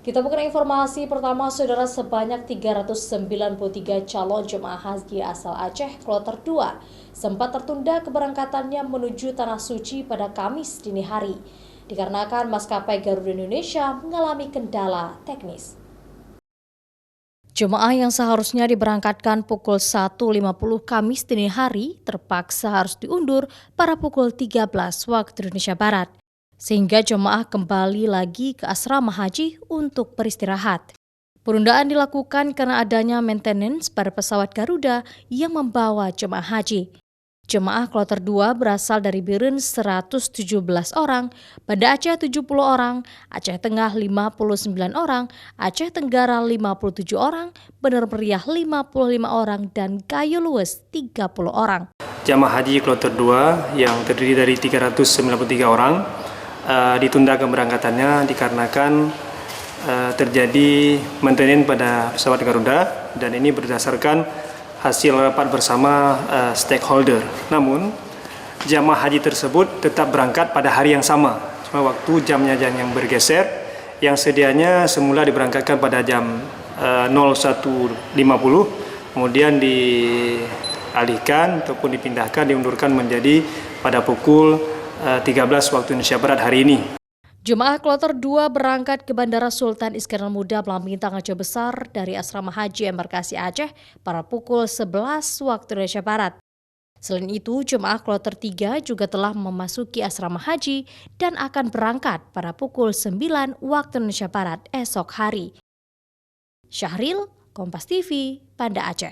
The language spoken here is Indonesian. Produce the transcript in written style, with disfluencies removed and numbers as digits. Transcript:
Kita buka informasi pertama, saudara. Sebanyak 393 calon jemaah haji asal Aceh kloter 2 sempat tertunda keberangkatannya menuju Tanah Suci pada Kamis dini hari, dikarenakan maskapai Garuda Indonesia mengalami kendala teknis. Jemaah yang seharusnya diberangkatkan pukul 1.50 Kamis dini hari terpaksa harus diundur pada pukul 13 waktu Indonesia Barat, sehingga jemaah kembali lagi ke asrama haji untuk beristirahat. Penundaan dilakukan karena adanya maintenance pada pesawat Garuda yang membawa jemaah haji. Jemaah kloter 2 berasal dari Biren 117 orang, Banda Aceh 70 orang, Aceh Tengah 59 orang, Aceh Tenggara 57 orang, Bener Meriah 55 orang, dan Kayu Lues 30 orang. Jemaah haji kloter 2 yang terdiri dari 393 orang ditunda keberangkatannya dikarenakan terjadi maintenance pada pesawat Garuda, dan ini berdasarkan hasil rapat bersama stakeholder. Namun jemaah haji tersebut tetap berangkat pada hari yang sama, cuma waktu jamnya yang bergeser, yang sedianya semula diberangkatkan pada jam 01.50, kemudian dialihkan ataupun dipindahkan, diundurkan menjadi pada pukul 13 waktu Indonesia Barat hari ini. Jemaah kloter 2 berangkat ke Bandara Sultan Iskandar Muda Bintang Aceh Besar dari Asrama Haji Embarkasi Aceh pada pukul 11 waktu Indonesia Barat. Selain itu, jemaah kloter 3 juga telah memasuki asrama haji dan akan berangkat pada pukul 9 waktu Indonesia Barat esok hari. Syahril, Kompas TV, Banda Aceh.